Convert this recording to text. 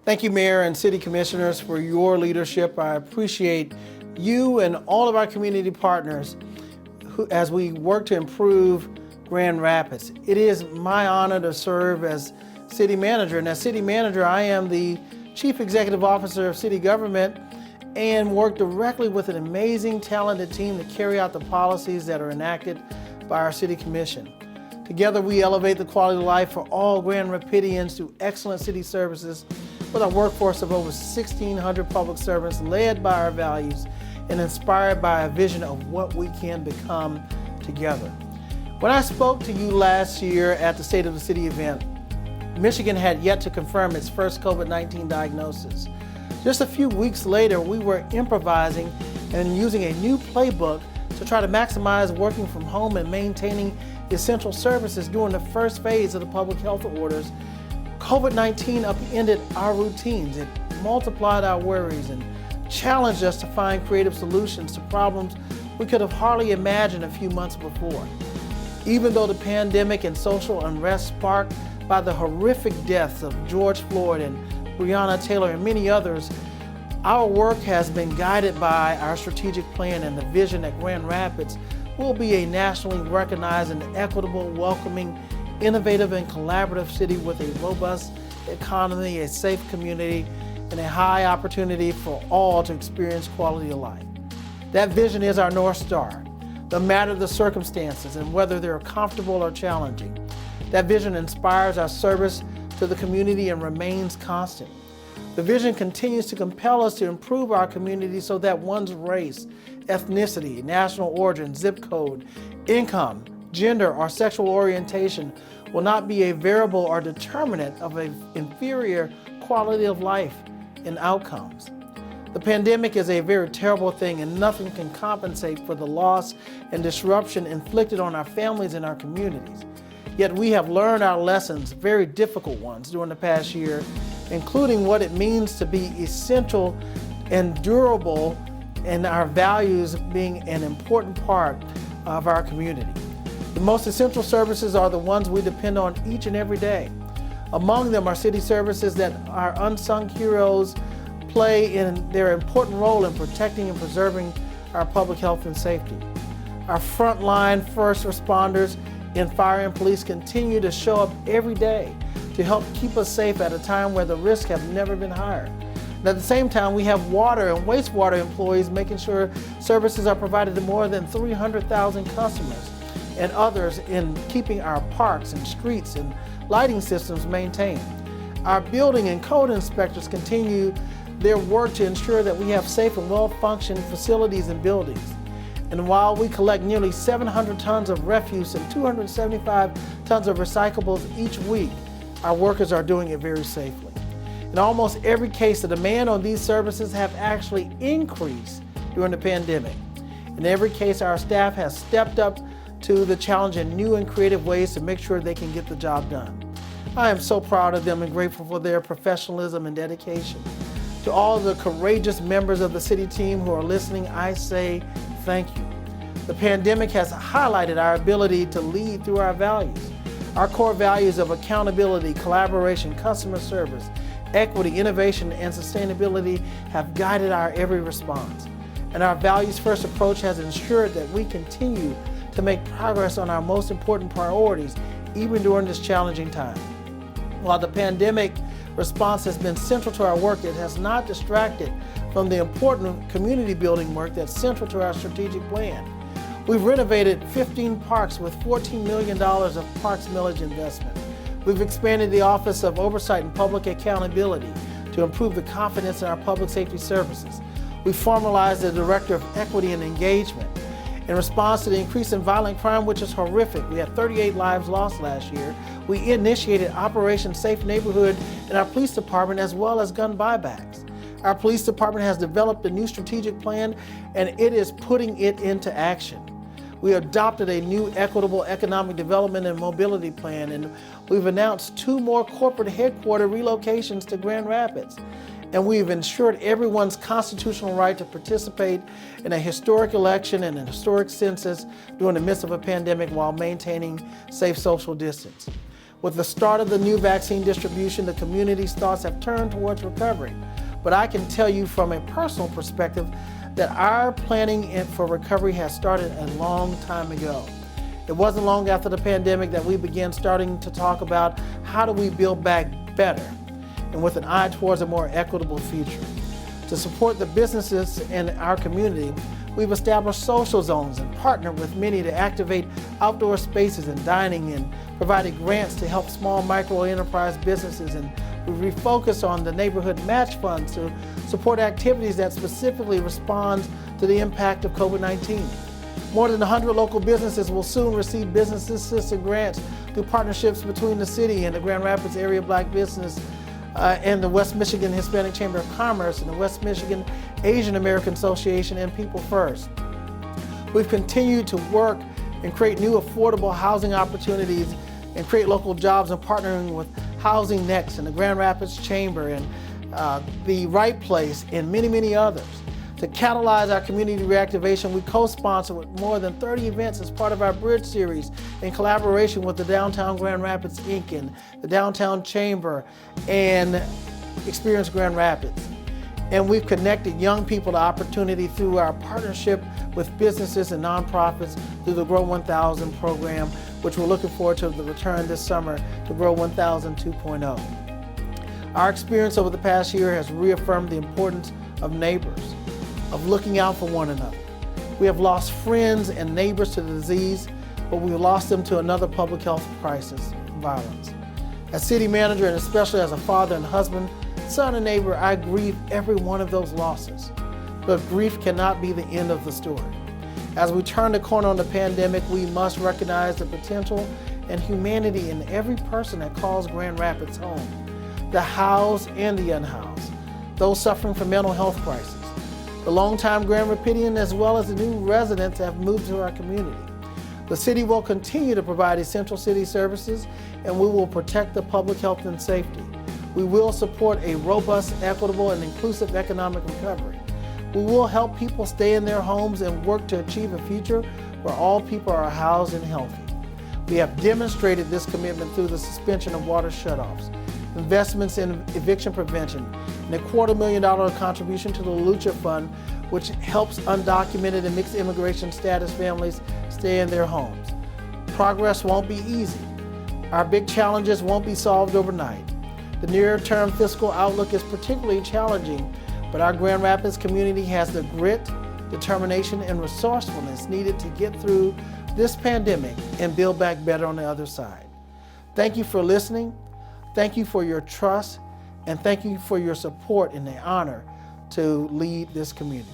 Thank you, Mayor and City Commissioners, for your leadership. I appreciate you and all of our community partners as we work to improve Grand Rapids. It is my honor to serve as City Manager, and as City Manager, I am the Chief Executive Officer of City Government and work directly with an amazing, talented team to carry out the policies that are enacted by our City Commission. Together, we elevate the quality of life for all Grand Rapidians through excellent city services with a workforce of over 1,600 public servants led by our values and inspired by a vision of what we can become together. When I spoke to you last year at the State of the City event, Michigan had yet to confirm its first COVID-19 diagnosis. Just a few weeks later, we were improvising and using a new playbook to try to maximize working from home and maintaining essential services during the first phase of the public health orders. COVID-19 upended our routines. It multiplied our worries and challenged us to find creative solutions to problems we could have hardly imagined a few months before. Even though the pandemic and social unrest sparked by the horrific deaths of George Floyd and Breonna Taylor and many others, our work has been guided by our strategic plan and the vision that Grand Rapids will be a nationally recognized and equitable, welcoming, innovative, and collaborative city with a robust economy, a safe community, and a high opportunity for all to experience quality of life. That vision is our North Star, no matter the circumstances and whether they're comfortable or challenging. That vision inspires our service to the community and remains constant. The vision continues to compel us to improve our community so that one's race, ethnicity, national origin, zip code, income, gender, or sexual orientation will not be a variable or determinant of an inferior quality of life and outcomes. The pandemic is a very terrible thing, and nothing can compensate for the loss and disruption inflicted on our families and our communities. Yet we have learned our lessons, very difficult ones, during the past year, including what it means to be essential and durable, and our values being an important part of our community. The most essential services are the ones we depend on each and every day. Among them are city services that our unsung heroes play in their important role in protecting and preserving our public health and safety. Our frontline first responders in fire and police continue to show up every day to help keep us safe at a time where the risks have never been higher. And at the same time, we have water and wastewater employees making sure services are provided to more than 300,000 customers and others in keeping our parks and streets and lighting systems maintained. Our building and code inspectors continue their work to ensure that we have safe and well-functioning facilities and buildings. And while we collect nearly 700 tons of refuse and 275 tons of recyclables each week, our workers are doing it very safely. In almost every case, the demand on these services have actually increased during the pandemic. In every case, our staff has stepped up to the challenge in new and creative ways to make sure they can get the job done. I am so proud of them and grateful for their professionalism and dedication. To all the courageous members of the city team who are listening, I say thank you. The pandemic has highlighted our ability to lead through our values. Our core values of accountability, collaboration, customer service, equity, innovation, and sustainability have guided our every response. And our values-first approach has ensured that we continue to make progress on our most important priorities, even during this challenging time. While the pandemic response has been central to our work, it has not distracted from the important community building work that's central to our strategic plan. We've renovated 15 parks with $14 million of parks millage investment. We've expanded the Office of Oversight and Public Accountability to improve the confidence in our public safety services. We formalized the Director of Equity and Engagement. In response to the increase in violent crime, which is horrific, we had 38 lives lost last year. We initiated Operation Safe Neighborhood in our police department, as well as gun buybacks. Our police department has developed a new strategic plan, and it is putting it into action. We adopted a new equitable economic development and mobility plan, and we've announced 2 more corporate headquarter relocations to Grand Rapids. And we've ensured everyone's constitutional right to participate in a historic election and a historic census during the midst of a pandemic while maintaining safe social distance. With the start of the new vaccine distribution, the community's thoughts have turned towards recovery. But I can tell you from a personal perspective that our planning for recovery has started a long time ago. It wasn't long after the pandemic that we began starting to talk about how do we build back better and with an eye towards a more equitable future. To support the businesses in our community, we've established social zones and partnered with many to activate outdoor spaces and dining, and provided grants to help small micro enterprise businesses, and we refocused on the neighborhood match funds to support activities that specifically respond to the impact of COVID-19. More than 100 local businesses will soon receive business assistance grants through partnerships between the city and the Grand Rapids Area Black Business and the West Michigan Hispanic Chamber of Commerce and the West Michigan Asian American Association and People First. We've continued to work and create new affordable housing opportunities and create local jobs in partnering with Housing Next and the Grand Rapids Chamber and the Right Place and many, many others. To catalyze our community reactivation, we co-sponsor with more than 30 events as part of our Bridge series in collaboration with the Downtown Grand Rapids Inc. and the Downtown Chamber and Experience Grand Rapids. And we've connected young people to opportunity through our partnership with businesses and nonprofits through the Grow 1000 program, which we're looking forward to the return this summer to Grow 1000 2.0. Our experience over the past year has reaffirmed the importance of neighbors, of looking out for one another. We have lost friends and neighbors to the disease, but we've lost them to another public health crisis, violence. As city manager, and especially as a father and husband, son and neighbor, I grieve every one of those losses. But grief cannot be the end of the story. As we turn the corner on the pandemic, we must recognize the potential and humanity in every person that calls Grand Rapids home, the housed and the unhoused, those suffering from mental health crisis, the longtime Grand Rapidian as well as the new residents that have moved to our community. The city will continue to provide essential city services, and we will protect the public health and safety. We will support a robust, equitable, and inclusive economic recovery. We will help people stay in their homes and work to achieve a future where all people are housed and healthy. We have demonstrated this commitment through the suspension of water shutoffs, investments in eviction prevention, and a $250,000 contribution to the Lucha Fund, which helps undocumented and mixed immigration status families stay in their homes. Progress won't be easy. Our big challenges won't be solved overnight. The near-term fiscal outlook is particularly challenging, but our Grand Rapids community has the grit, determination, and resourcefulness needed to get through this pandemic and build back better on the other side. Thank you for listening. Thank you for your trust, and thank you for your support and the honor to lead this community.